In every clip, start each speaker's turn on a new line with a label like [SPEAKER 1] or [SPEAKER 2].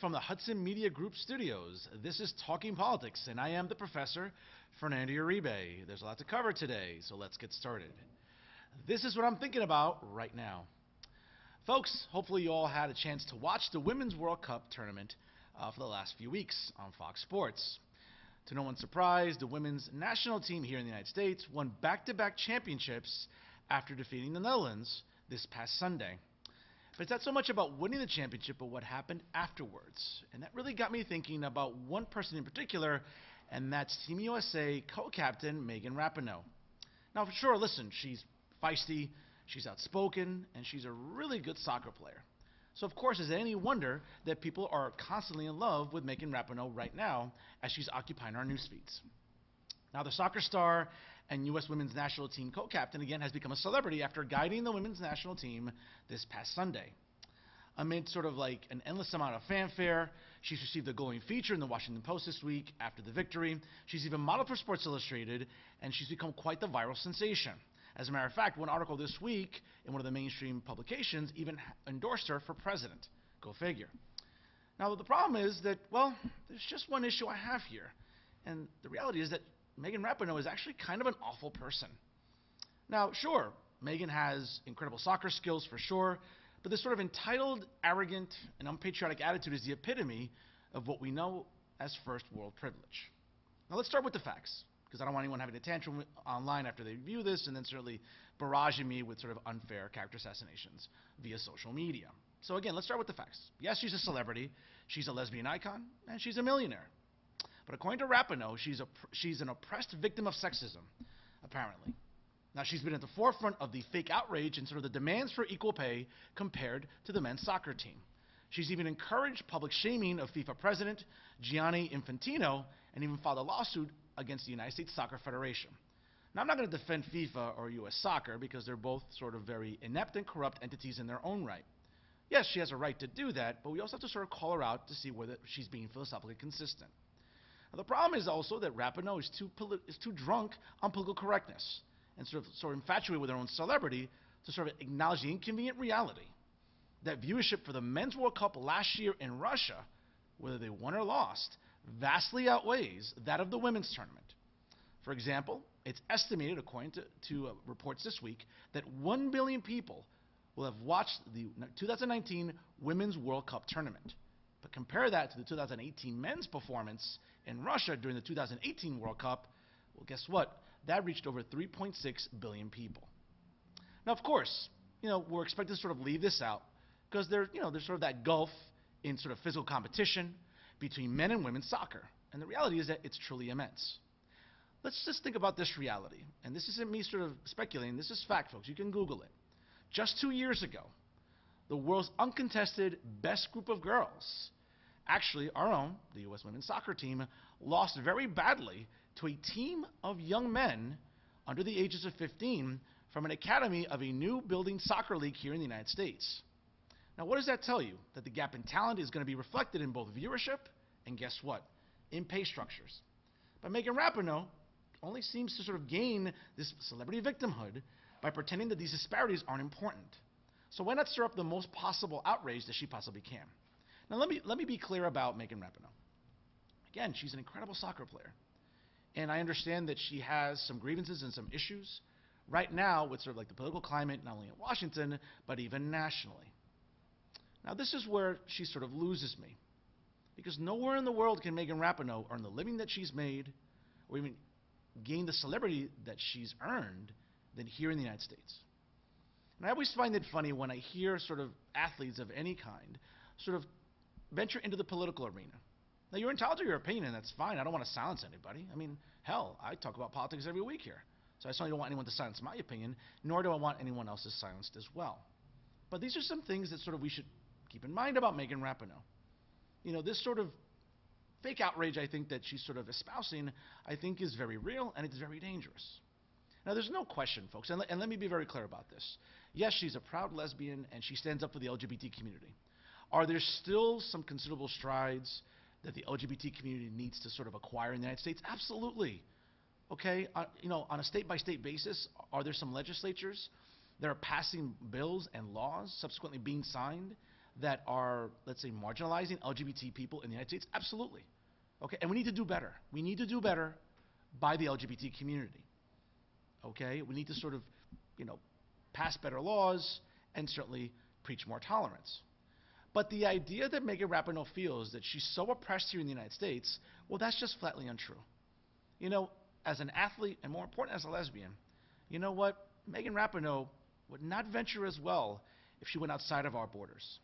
[SPEAKER 1] from the Hudson Media Group studios. This is Talking Politics, and I am the professor, Fernando Uribe. There's a lot to cover today, so let's get started. This is what I'm thinking about right now. Folks, hopefully you all had a chance to watch the Women's World Cup tournament for the last few weeks on Fox Sports. To no one's surprise, the women's national team here in the United States won back-to-back championships after defeating the Netherlands this past Sunday. But it's not so much about winning the championship, but what happened afterwards. And that really got me thinking about one person in particular, and that's Team USA co-captain Megan Rapinoe. Now, for sure, listen, she's feisty, she's outspoken, and she's a really good soccer player. So, of course, is it any wonder that people are constantly in love with Megan Rapinoe right now as she's occupying our news feeds? Now, the soccer star and U.S. women's national team co-captain, again, has become a celebrity after guiding the women's national team this past Sunday. Amid sort of like an endless amount of fanfare, she's received a glowing feature in the Washington Post this week after the victory. She's even modeled for Sports Illustrated, and she's become quite the viral sensation. As a matter of fact, one article this week in one of the mainstream publications even endorsed her for president. Go figure. Now, the problem is that, well, there's just one issue I have here. And the reality is that Megan Rapinoe is actually kind of an awful person. Now, sure, Megan has incredible soccer skills for sure, but this sort of entitled, arrogant, and unpatriotic attitude is the epitome of what we know as first world privilege. Now, let's start with the facts, because I don't want anyone having a tantrum online after they view this and then certainly barraging me with sort of unfair character assassinations via social media. So again, let's start with the facts. Yes, she's a celebrity, she's a lesbian icon, and she's a millionaire. But according to Rapinoe, she's an oppressed victim of sexism, apparently. Now, she's been at the forefront of the fake outrage and sort of the demands for equal pay compared to the men's soccer team. She's even encouraged public shaming of FIFA president Gianni Infantino and even filed a lawsuit against the United States Soccer Federation. Now, I'm not going to defend FIFA or U.S. soccer because they're both sort of very inept and corrupt entities in their own right. Yes, she has a right to do that, but we also have to sort of call her out to see whether she's being philosophically consistent. Now, the problem is also that Rapinoe is too drunk on political correctness and sort of infatuated with her own celebrity to sort of acknowledge the inconvenient reality that viewership for the Men's World Cup last year in Russia, whether they won or lost, vastly outweighs that of the women's tournament. For example, it's estimated, according to reports this week, that 1 billion people will have watched the 2019 Women's World Cup tournament. But compare that to the 2018 men's performance in Russia during the 2018 World Cup, well, guess what? That reached over 3.6 billion people. Now, of course, we're expected to sort of leave this out because there's sort of that gulf in sort of physical competition between men and women's soccer. And the reality is that it's truly immense. Let's just think about this reality. And this isn't me sort of speculating. This is fact, folks. You can Google it. Just 2 years ago, the world's uncontested best group of girls, actually our own, the U.S. women's soccer team, lost very badly to a team of young men under the ages of 15 from an academy of a new building soccer league here in the United States. Now, what does that tell you? That the gap in talent is going to be reflected in both viewership and guess what? In pay structures. But Megan Rapinoe only seems to sort of gain this celebrity victimhood by pretending that these disparities aren't important. So why not stir up the most possible outrage that she possibly can? Now, let me be clear about Megan Rapinoe. Again, she's an incredible soccer player. And I understand that she has some grievances and some issues right now with sort of like the political climate, not only in Washington, but even nationally. Now, this is where she sort of loses me. Because nowhere in the world can Megan Rapinoe earn the living that she's made or even gain the celebrity that she's earned than here in the United States. And I always find it funny when I hear sort of athletes of any kind sort of venture into the political arena. Now, you're entitled to your opinion, and that's fine. I don't want to silence anybody. I mean, hell, I talk about politics every week here. So I certainly don't want anyone to silence my opinion, nor do I want anyone else's silenced as well. But these are some things that sort of we should keep in mind about Megan Rapinoe. This sort of fake outrage, I think, that she's sort of espousing, I think is very real, and it's very dangerous. Now, there's no question, folks, and let me be very clear about this. Yes, she's a proud lesbian, and she stands up for the LGBT community. Are there still some considerable strides that the LGBT community needs to sort of acquire in the United States? Absolutely. Okay, on a state-by-state basis, are there some legislatures that are passing bills and laws, subsequently being signed, that are, let's say, marginalizing LGBT people in the United States? Absolutely. Okay, and we need to do better. We need to do better by the LGBT community. Okay, we need to sort of, pass better laws and certainly preach more tolerance. But the idea that Megan Rapinoe feels that she's so oppressed here in the United States, well, that's just flatly untrue. As an athlete, and more important, as a lesbian, you know what? Megan Rapinoe would not venture as well if she went outside of our borders.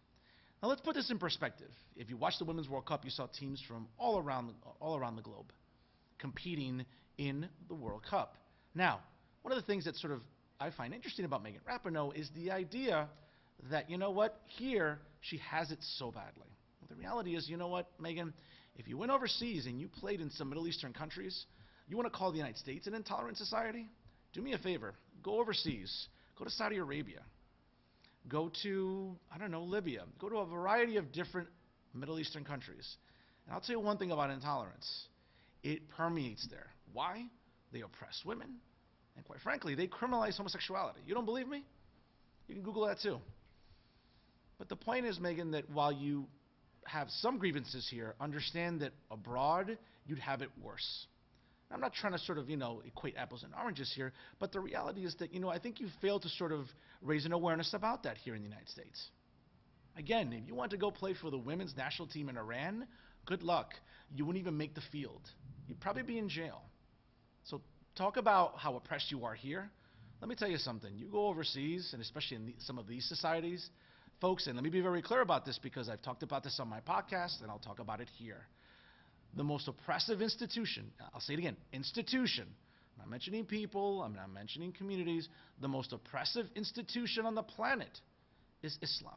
[SPEAKER 1] Now let's put this in perspective. If you watched the Women's World Cup, you saw teams from all around the globe competing in the World Cup. Now, one of the things that sort of I find interesting about Megan Rapinoe is the idea that, here she has it so badly. Well, the reality is, Megan, if you went overseas and you played in some Middle Eastern countries, you want to call the United States an intolerant society? Do me a favor. Go overseas. Go to Saudi Arabia. Go to, Libya. Go to a variety of different Middle Eastern countries. And I'll tell you one thing about intolerance. It permeates there. Why? They oppress women. And quite frankly, they criminalize homosexuality. You don't believe me? You can Google that too. But the point is, Megan, that while you have some grievances here, understand that abroad, you'd have it worse. I'm not trying to sort of, equate apples and oranges here, but the reality is that, I think you failed to sort of raise an awareness about that here in the United States. Again, if you want to go play for the women's national team in Iran, good luck. You wouldn't even make the field. You'd probably be in jail. So talk about how oppressed you are here. Let me tell you something. You go overseas, and especially in some of these societies, folks, and let me be very clear about this because I've talked about this on my podcast, and I'll talk about it here. The most oppressive institution, I'll say it again, institution, I'm not mentioning people, I'm not mentioning communities, the most oppressive institution on the planet is Islam.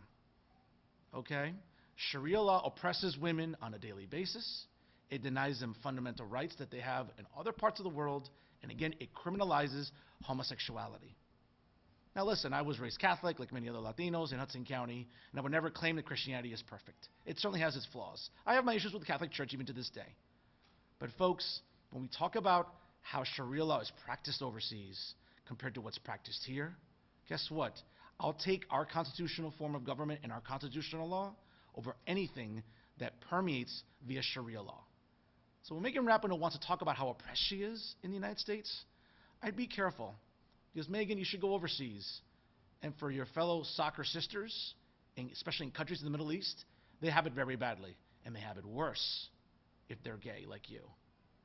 [SPEAKER 1] Okay? Sharia law oppresses women on a daily basis. It denies them fundamental rights that they have in other parts of the world. And again, it criminalizes homosexuality. Now listen, I was raised Catholic like many other Latinos in Hudson County, and I would never claim that Christianity is perfect. It certainly has its flaws. I have my issues with the Catholic Church even to this day. But folks, when we talk about how Sharia law is practiced overseas compared to what's practiced here, guess what? I'll take our constitutional form of government and our constitutional law over anything that permeates via Sharia law. So when Megan Rapinoe wants to talk about how oppressed she is in the United States, I'd be careful. Because, Megan, you should go overseas. And for your fellow soccer sisters, and especially in countries in the Middle East, they have it very badly. And they have it worse if they're gay like you.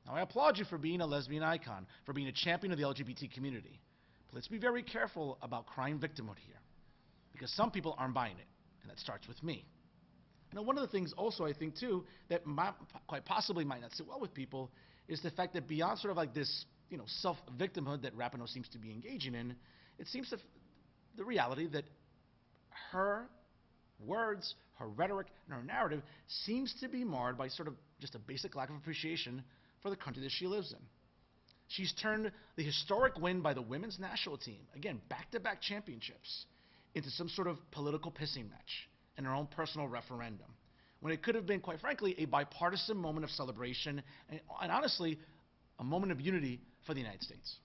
[SPEAKER 1] Now, I applaud you for being a lesbian icon, for being a champion of the LGBT community. But let's be very careful about crime victimhood here. Because some people aren't buying it. And that starts with me. Now, one of the things also I think, too, that quite possibly might not sit well with people is the fact that beyond sort of like this self-victimhood that Rapinoe seems to be engaging in, it seems to the reality that her words, her rhetoric, and her narrative seems to be marred by sort of just a basic lack of appreciation for the country that she lives in. She's turned the historic win by the women's national team, again, back-to-back championships, into some sort of political pissing match and her own personal referendum, when it could have been, quite frankly, a bipartisan moment of celebration and honestly, a moment of unity for the United States.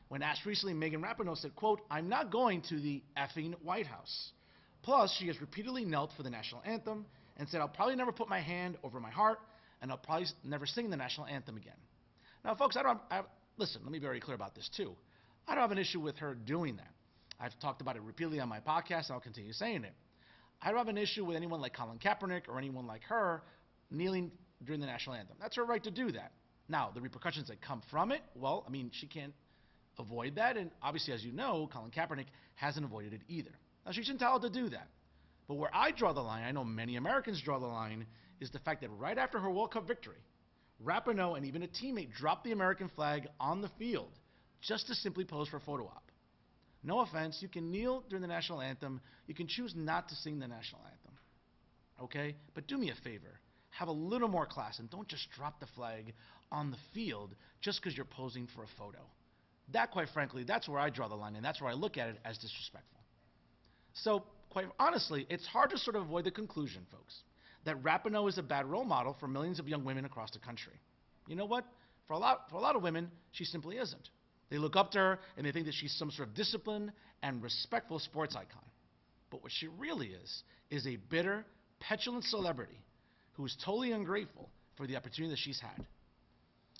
[SPEAKER 1] When asked recently, Megan Rapinoe said, quote, "I'm not going to the effing White House." Plus, she has repeatedly knelt for the national anthem and said, "I'll probably never put my hand over my heart, and I'll probably never sing the national anthem again." Now, folks, listen, let me be very clear about this, too. I don't have an issue with her doing that. I've talked about it repeatedly on my podcast, and I'll continue saying it. I don't have an issue with anyone like Colin Kaepernick or anyone like her kneeling during the national anthem. That's her right to do that. Now, the repercussions that come from it, well, I mean, she can't avoid that. And obviously, as you know, Colin Kaepernick hasn't avoided it either. Now, she's entitled to do that. But where I draw the line, I know many Americans draw the line, is the fact that right after her World Cup victory, Rapinoe and even a teammate dropped the American flag on the field just to simply pose for a photo op. No offense, you can kneel during the national anthem. You can choose not to sing the national anthem. Okay? But do me a favor. Have a little more class and don't just drop the flag on the field just because you're posing for a photo. That, quite frankly, that's where I draw the line, and that's where I look at it as disrespectful. So, quite honestly, it's hard to sort of avoid the conclusion, folks, that Rapinoe is a bad role model for millions of young women across the country. You know what? For a lot of women, she simply isn't. They look up to her, and they think that she's some sort of disciplined and respectful sports icon. But what she really is a bitter, petulant celebrity who is totally ungrateful for the opportunity that she's had.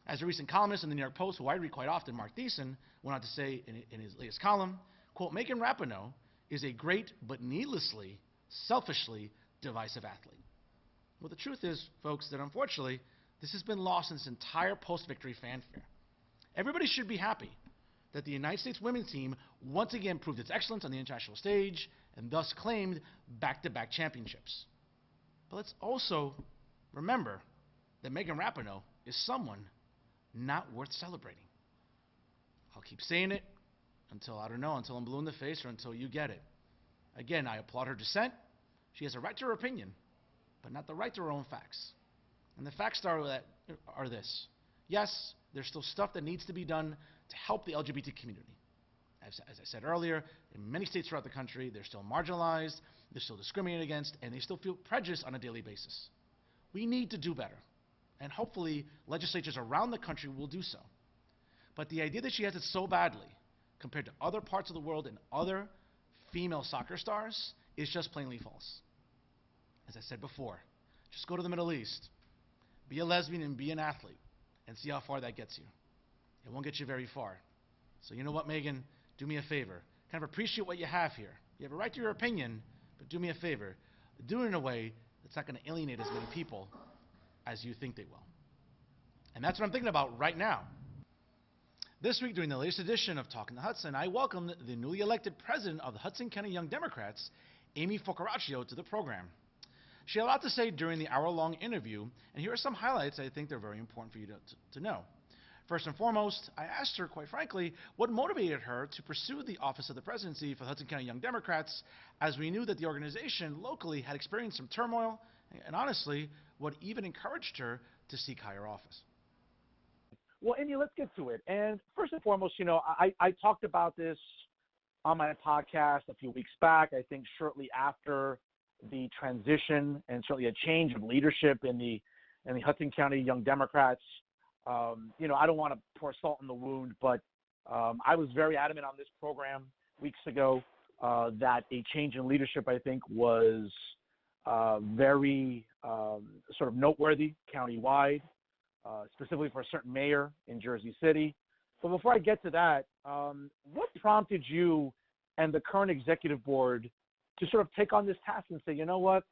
[SPEAKER 1] As a recent columnist in the New York Post, who I read quite often, Mark Thiessen, went on to say in his latest column, quote, Megan Rapinoe is a great but needlessly, selfishly divisive athlete. Well, the truth is, folks, that unfortunately, this has been lost in this entire post-victory fanfare. Everybody should be happy that the United States women's team once again proved its excellence on the international stage and thus claimed back-to-back championships. But let's also remember that Megan Rapinoe is someone not worth celebrating. I'll keep saying it until, I don't know, until I'm blue in the face or until you get it. Again, I applaud her dissent. She has a right to her opinion, but not the right to her own facts. And the facts are this. Yes, there's still stuff that needs to be done to help the LGBT community. As I said earlier, in many states throughout the country, they're still marginalized, they're still discriminated against, and they still feel prejudice on a daily basis. We need to do better, and hopefully legislatures around the country will do so. But the idea that she has it so badly compared to other parts of the world and other female soccer stars is just plainly false. As I said before, just go to the Middle East, be a lesbian and be an athlete, and see how far that gets you. It won't get you very far. So you know what, Megan? Do me a favor. Kind of appreciate what you have here. You have a right to your opinion, but do me a favor. Do it in a way that's not going to alienate as many people as you think they will. And that's what I'm thinking about right now. This week, during the latest edition of Talking to Hudson, I welcomed the newly elected president of the Hudson County Young Democrats, Aimee Focaraccio, to the program. She had a lot to say during the hour-long interview, and here are some highlights I think they're very important for you to know. First and foremost, I asked her, quite frankly, what motivated her to pursue the office of the presidency for the Hudson County Young Democrats, as we knew that the organization locally had experienced some turmoil, and honestly, what even encouraged her to seek higher office.
[SPEAKER 2] Well, Aimee, let's get to it. And first and foremost, I talked about this on my podcast a few weeks back, I think shortly after the transition and certainly a change of leadership in the Hudson County Young Democrats. I don't want to pour salt in the wound, but I was very adamant on this program weeks ago that a change in leadership, I think, was very sort of noteworthy countywide, specifically for a certain mayor in Jersey City. But before I get to that, what prompted you and the current executive board to sort of take on this task and say, you know what,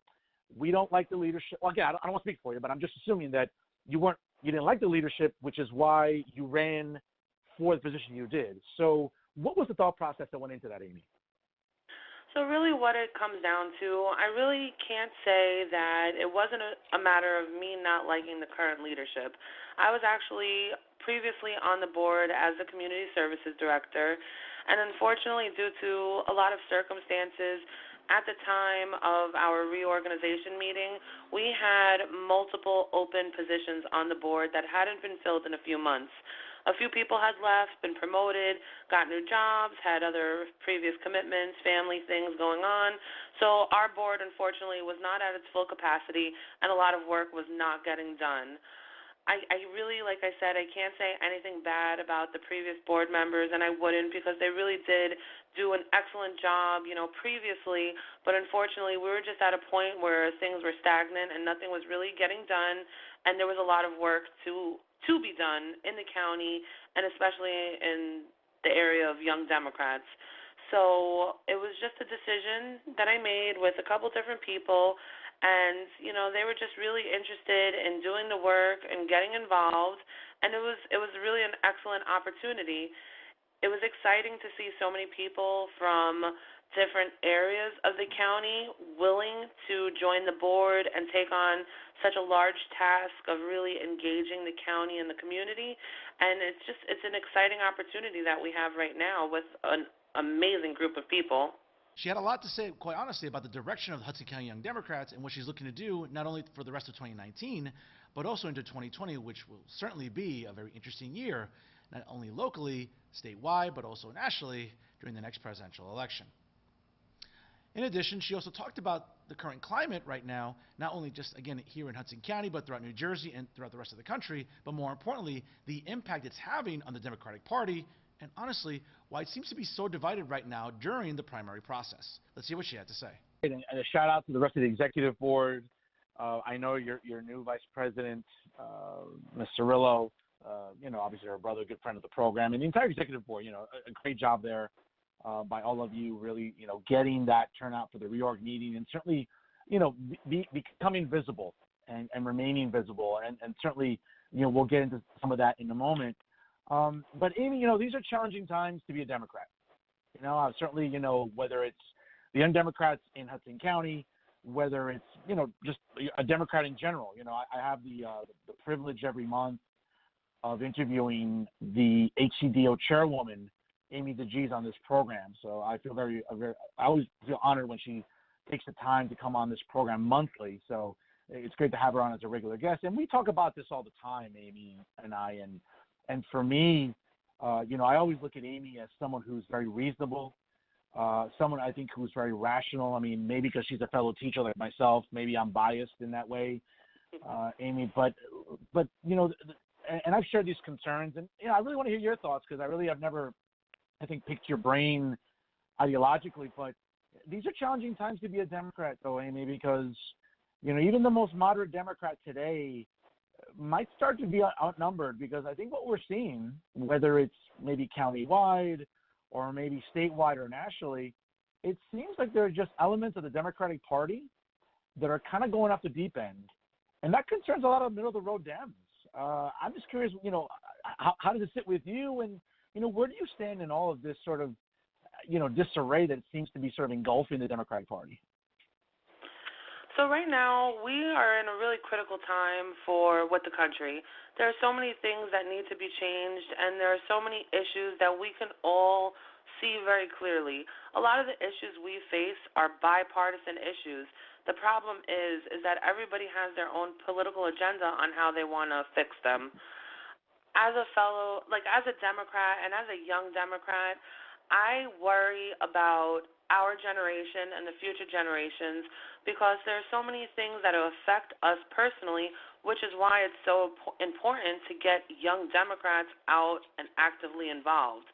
[SPEAKER 2] we don't like the leadership? Well, again, I don't want to speak for you, but I'm just assuming that you didn't like the leadership, which is why you ran for the position you did. So what was the thought process that went into that, Aimee?
[SPEAKER 3] So really what it comes down to, I really can't say that it wasn't a matter of me not liking the current leadership. I was actually previously on the board as a community services director, and unfortunately due to a lot of circumstances, at the time of our reorganization meeting, we had multiple open positions on the board that hadn't been filled in a few months. A few people had left, been promoted, got new jobs, had other previous commitments, family things going on. So our board, unfortunately, was not at its full capacity, and a lot of work was not getting done. I really, like I said, I can't say anything bad about the previous board members, and I wouldn't, because they really did do an excellent job, previously, but unfortunately we were just at a point where things were stagnant and nothing was really getting done, and there was a lot of work to be done in the county, and especially in the area of Young Democrats. So it was just a decision that I made with a couple different people, and they were just really interested in doing the work and getting involved, and it was really an excellent opportunity. It was exciting to see so many people from different areas of the county willing to join the board and take on such a large task of really engaging the county and the community, and it's an exciting opportunity that we have right now with an amazing group of people.
[SPEAKER 1] She had a lot to say, quite honestly, about the direction of the Hudson County Young Democrats and what she's looking to do, not only for the rest of 2019, but also into 2020, which will certainly be a very interesting year, not only locally, statewide, but also nationally during the next presidential election. In addition, she also talked about the current climate right now, not only just, again, here in Hudson County, but throughout New Jersey and throughout the rest of the country, but more importantly, the impact it's having on the Democratic Party and honestly, why it seems to be so divided right now during the primary process. Let's see what she had to say.
[SPEAKER 2] And a shout out to the rest of the executive board. I know your new vice president, Ms. Cirillo, obviously her brother, good friend of the program, and the entire executive board, a great job there by all of you really, getting that turnout for the reorg meeting and certainly, becoming visible and remaining visible. And certainly, we'll get into some of that in a moment. But Aimee, these are challenging times to be a Democrat. Certainly, whether it's the Young Democrats in Hudson County, whether it's, just a Democrat in general. I have the privilege every month of interviewing the HCDO chairwoman, Amy DeGees, on this program. So I feel I always feel honored when she takes the time to come on this program monthly. So it's great to have her on as a regular guest. And we talk about this all the time, Amy and I. And for me, I always look at Amy as someone who's very reasonable, someone I think who's very rational. I mean, maybe because she's a fellow teacher like myself, maybe I'm biased in that way, Amy. But and I've shared these concerns, and I really want to hear your thoughts because I really have never, I think, picked your brain ideologically. But these are challenging times to be a Democrat, though, Amy, because even the most moderate Democrat today might start to be outnumbered, because I think what we're seeing, whether it's maybe countywide or maybe statewide or nationally, it seems like there are just elements of the Democratic Party that are kind of going off the deep end. And that concerns a lot of middle-of-the-road Dems. I'm just curious, how does it sit with you? And, where do you stand in all of this sort of, disarray that seems to be sort of engulfing the Democratic Party?
[SPEAKER 3] So right now, we are in a really critical time for the country. There are so many things that need to be changed, and there are so many issues that we can all see very clearly. A lot of the issues we face are bipartisan issues. The problem is that everybody has their own political agenda on how they want to fix them. As a Democrat and as a young Democrat, I worry about our generation and the future generations because there are so many things that affect us personally, which is why it's so important to get young Democrats out and actively involved.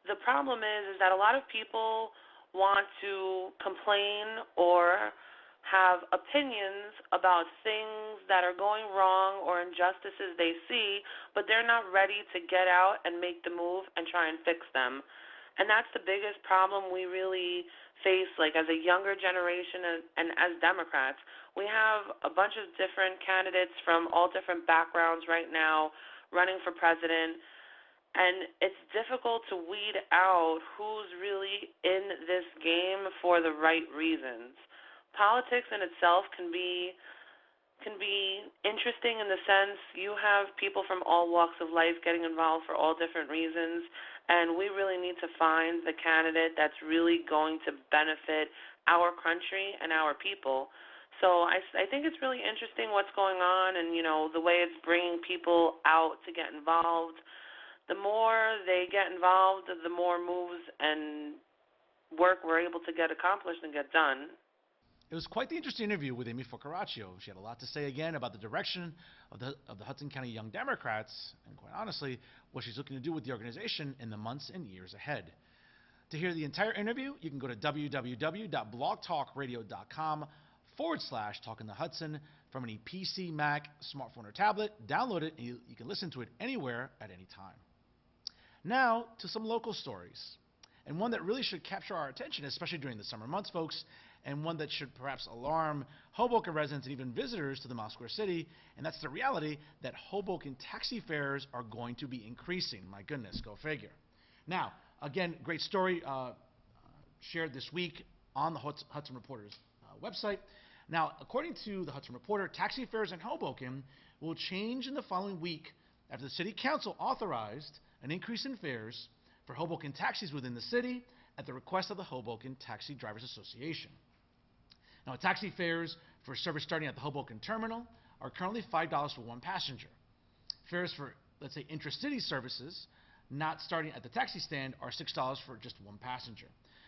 [SPEAKER 3] The problem is that a lot of people want to complain or have opinions about things that are going wrong or injustices they see, but they're not ready to get out and make the move and try and fix them. And that's the biggest problem we really face, as a younger generation and as Democrats. We have a bunch of different candidates from all different backgrounds right now running for president, and it's difficult to weed out who's really in this game for the right reasons. Politics in itself can be interesting in the sense you have people from all walks of life getting involved for all different reasons, and we really need to find the candidate that's really going to benefit our country and our people. So I think it's really interesting what's going on and, the way it's bringing people out to get involved. The more they get involved, the more moves and work we're able to get accomplished and get done.
[SPEAKER 1] It was quite the interesting interview with Aimee Focaraccio. She had a lot to say again about the direction of the Hudson County Young Democrats and, quite honestly, what she's looking to do with the organization in the months and years ahead. To hear the entire interview, you can go to www.blogtalkradio.com/TalkinTheHudson from any PC, Mac, smartphone, or tablet. Download it, and you can listen to it anywhere at any time. Now to some local stories, and one that really should capture our attention, especially during the summer months, folks, and one that should perhaps alarm Hoboken residents and even visitors to the Mile Square City, and that's the reality that Hoboken taxi fares are going to be increasing. My goodness, go figure. Now, again, great story shared this week on the Hudson Reporter's website. Now, according to the Hudson Reporter, taxi fares in Hoboken will change in the following week after the City Council authorized an increase in fares for Hoboken taxis within the city at the request of the Hoboken Taxi Drivers Association. Now, taxi fares for service starting at the Hoboken Terminal are currently $5 for one passenger. Fares for, let's say, intra-city services, not starting at the taxi stand, are $6 for just one passenger.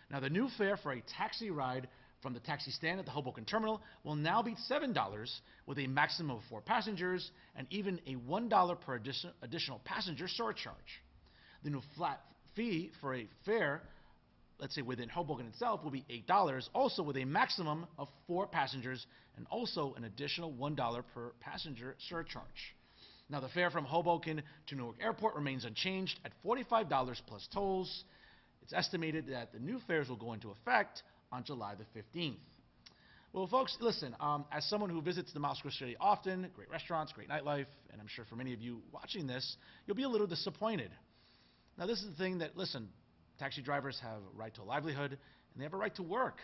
[SPEAKER 1] Now, the new fare for a taxi ride from the taxi stand at the Hoboken Terminal will now be $7 with a maximum of 4 passengers and even a $1 per additional passenger surcharge. The new flat fee for a fare, let's say within Hoboken itself, will be $8, also with a maximum of 4 passengers and also an additional $1 per passenger surcharge. Now, the fare from Hoboken to Newark Airport remains unchanged at $45 plus tolls. It's estimated that the new fares will go into effect on July the 15th. Well, folks, listen, as someone who visits the Mouse Square City often, great restaurants, great nightlife, and I'm sure for many of you watching this, you'll be a little disappointed. Now, this is the thing that, listen, taxi drivers have a right to a livelihood, and they have a right to work.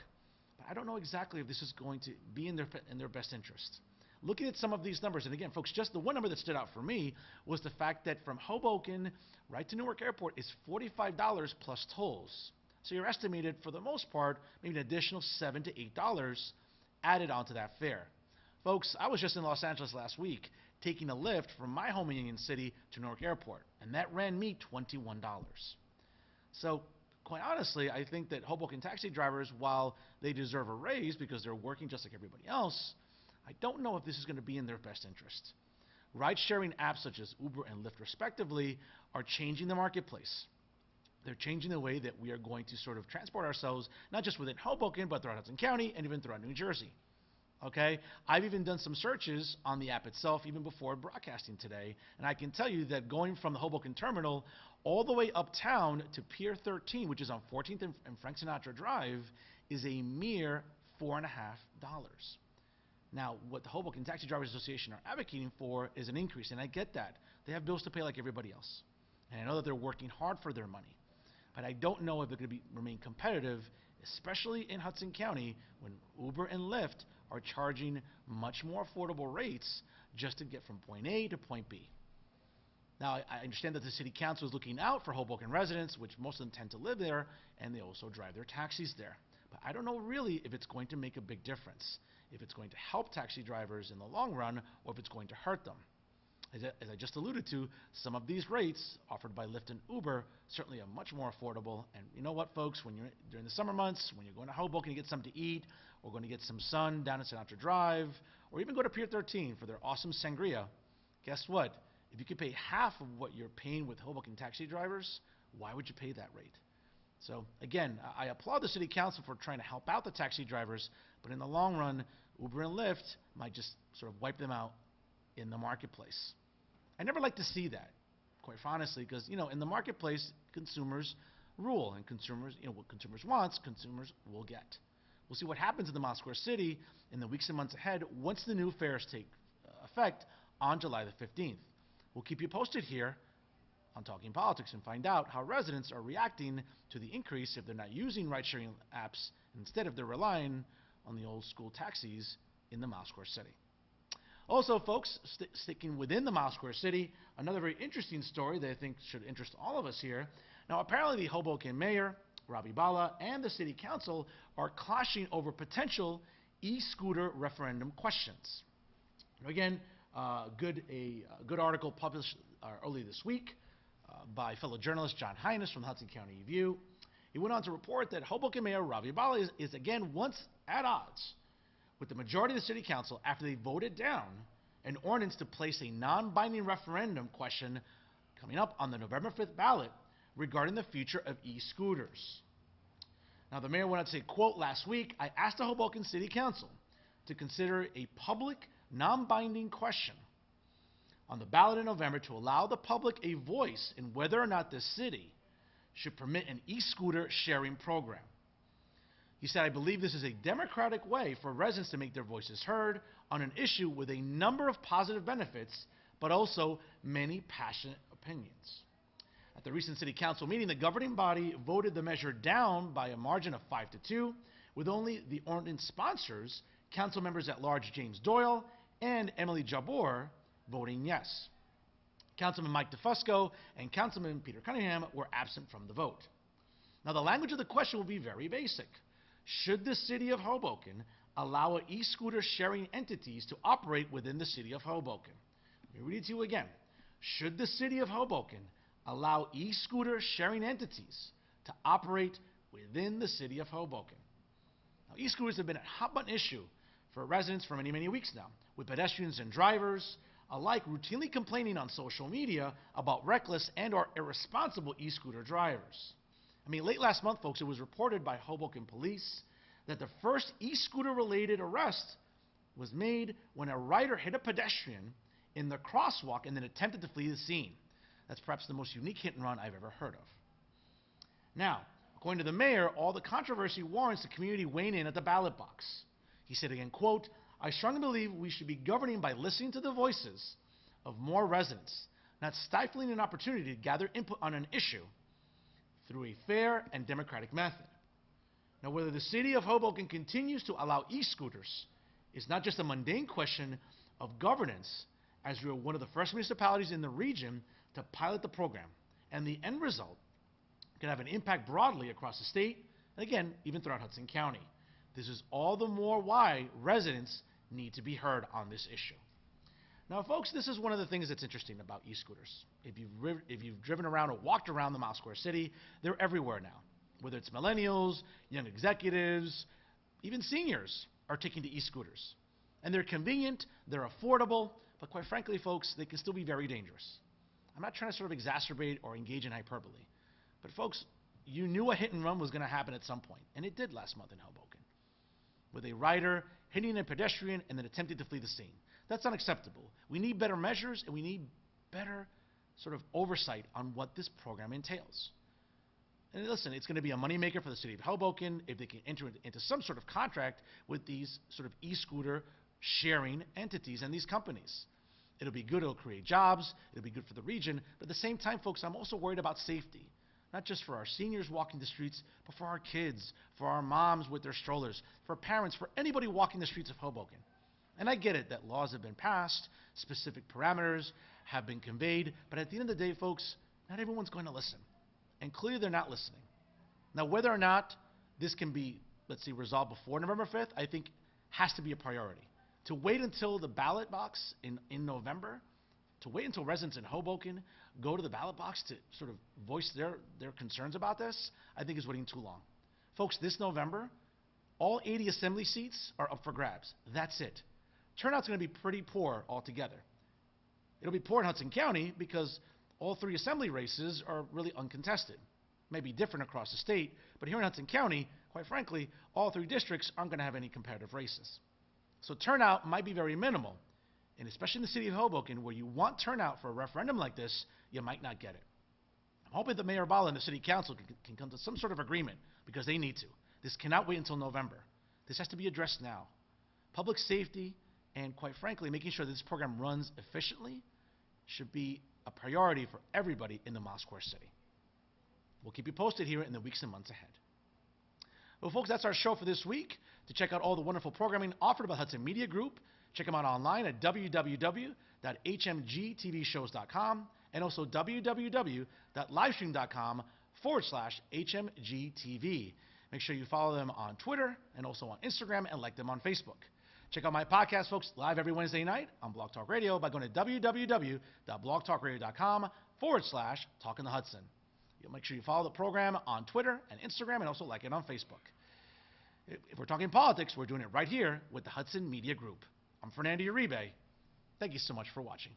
[SPEAKER 1] But I don't know exactly if this is going to be in their best interest. Looking at some of these numbers, and again, folks, just the one number that stood out for me was the fact that from Hoboken right to Newark Airport is $45 plus tolls. So you're estimated, for the most part, maybe an additional $7 to $8 added onto that fare. Folks, I was just in Los Angeles last week taking a Lyft from my home in Union City to Newark Airport, and that ran me $21. So, quite honestly, I think that Hoboken taxi drivers, while they deserve a raise because they're working just like everybody else, I don't know if this is going to be in their best interest. Ride-sharing apps such as Uber and Lyft, respectively, are changing the marketplace. They're changing the way that we are going to sort of transport ourselves, not just within Hoboken, but throughout Hudson County and even throughout New Jersey. Okay? I've even done some searches on the app itself even before broadcasting today, and I can tell you that going from the Hoboken terminal all the way uptown to Pier 13, which is on 14th and Frank Sinatra Drive, is a mere $4.50. Now, what the Hoboken Taxi Drivers Association are advocating for is an increase, and I get that. They have bills to pay like everybody else, and I know that they're working hard for their money. But I don't know if they're going to remain competitive, especially in Hudson County when Uber and Lyft are charging much more affordable rates just to get from point A to point B. Now, I understand that the City Council is looking out for Hoboken residents, which most of them tend to live there, and they also drive their taxis there. But I don't know really if it's going to make a big difference, if it's going to help taxi drivers in the long run, or if it's going to hurt them. As I just alluded to, some of these rates offered by Lyft and Uber certainly are much more affordable. And you know what, folks? When you're during the summer months, when you're going to Hoboken to get something to eat, or going to get some sun down at Sinatra Drive, or even go to Pier 13 for their awesome sangria, guess what? If you could pay half of what you're paying with Hoboken taxi drivers, why would you pay that rate? So again, I applaud the City Council for trying to help out the taxi drivers, but in the long run, Uber and Lyft might just sort of wipe them out in the marketplace. I never like to see that, quite honestly, because, in the marketplace, consumers rule, and consumers, what consumers want, consumers will get. We'll see what happens in the Mouse Square City in the weeks and months ahead once the new fares take effect on July the 15th. We'll keep you posted here on Talking Politics and find out how residents are reacting to the increase if they're not using ride-sharing apps, instead if they're relying on the old school taxis in the Mouse Square City. Also, folks, sticking within the Mouse Square City, another very interesting story that I think should interest all of us here. Now, apparently the Hoboken mayor, Ravi Bala, and the City Council are clashing over potential e-scooter referendum questions. Now, again, a good article published early this week by fellow journalist John Hines from the Hudson County Review. He went on to report that Hoboken Mayor Ravi Bala is again once at odds with the majority of the City Council after they voted down an ordinance to place a non-binding referendum question coming up on the November 5th ballot regarding the future of e-scooters. Now, the mayor went on to say, quote, "Last week, I asked the Hoboken City Council to consider a public, non-binding question on the ballot in November to allow the public a voice in whether or not the city should permit an e-scooter sharing program. He said, I believe this is a democratic way for residents to make their voices heard on an issue with a number of positive benefits, but also many passionate opinions." At the recent City Council meeting, the governing body voted the measure down by a margin of 5-2, with only the ordinance sponsors, council members at large James Doyle and Emily Jabor, voting yes. Councilman Mike DeFusco and Councilman Peter Cunningham were absent from the vote. Now, the language of the question will be very basic. Should the city of Hoboken allow e-scooter sharing entities to operate within the city of Hoboken? Let me read it to you again. Should the city of Hoboken allow e-scooter sharing entities to operate within the city of Hoboken? Now, e-scooters have been a hot button issue for residents for many, many weeks now, with pedestrians and drivers alike routinely complaining on social media about reckless and or irresponsible e-scooter drivers. I mean, late last month, folks, it was reported by Hoboken police that the first e-scooter related arrest was made when a rider hit a pedestrian in the crosswalk and then attempted to flee the scene. That's perhaps the most unique hit and run I've ever heard of. Now, according to the mayor, all the controversy warrants the community weighing in at the ballot box. He said again, quote, "I strongly believe we should be governing by listening to the voices of more residents, not stifling an opportunity to gather input on an issue through a fair and democratic method." Now, whether the city of Hoboken continues to allow e-scooters is not just a mundane question of governance, as we are one of the first municipalities in the region to pilot the program, and the end result can have an impact broadly across the state, and again, even throughout Hudson County. This is all the more why residents need to be heard on this issue. Now, folks, this is one of the things that's interesting about e-scooters. If you've driven around or walked around the Mile Square City, they're everywhere now. Whether it's millennials, young executives, even seniors are taking to e-scooters. And they're convenient, they're affordable, but quite frankly, folks, they can still be very dangerous. I'm not trying to sort of exacerbate or engage in hyperbole. But folks, you knew a hit and run was going to happen at some point, and it did last month in Hoboken, with a rider hitting a pedestrian and then attempting to flee the scene. That's unacceptable. We need better measures, and we need better sort of oversight on what this program entails. And listen, it's going to be a moneymaker for the city of Hoboken if they can enter into some sort of contract with these sort of e-scooter sharing entities and these companies. It'll be good, it'll create jobs, it'll be good for the region, but at the same time, folks, I'm also worried about safety. Not just for our seniors walking the streets, but for our kids, for our moms with their strollers, for parents, for anybody walking the streets of Hoboken. And I get it that laws have been passed, specific parameters have been conveyed, but at the end of the day, folks, not everyone's going to listen. And clearly they're not listening. Now, whether or not this can be, let's see, resolved before November 5th, I think has to be a priority. To wait until the ballot box in November, to wait until residents in Hoboken go to the ballot box to sort of voice their concerns about this, I think is waiting too long. Folks, this November, all 80 assembly seats are up for grabs. That's it. Turnout's going to be pretty poor altogether. It'll be poor in Hudson County because all 3 assembly races are really uncontested. Maybe different across the state, but here in Hudson County, quite frankly, all 3 districts aren't going to have any competitive races. So turnout might be very minimal. And especially in the city of Hoboken, where you want turnout for a referendum like this, you might not get it. I'm hoping that Mayor Bala and the city council can come to some sort of agreement, because they need to. This cannot wait until November. This has to be addressed now. Public safety and, quite frankly, making sure that this program runs efficiently should be a priority for everybody in the Mile Square City. We'll keep you posted here in the weeks and months ahead. Well, folks, that's our show for this week. To check out all the wonderful programming offered by Hudson Media Group, check them out online at www.hmgtvshows.com and also www.livestream.com/HMGTV. Make sure you follow them on Twitter and also on Instagram and like them on Facebook. Check out my podcast, folks, live every Wednesday night on Blog Talk Radio by going to www.blogtalkradio.com/TalkinTheHudson. You'll make sure you follow the program on Twitter and Instagram and also like it on Facebook. If we're talking politics, we're doing it right here with the Hudson Media Group. I'm Fernando Uribe. Thank you so much for watching.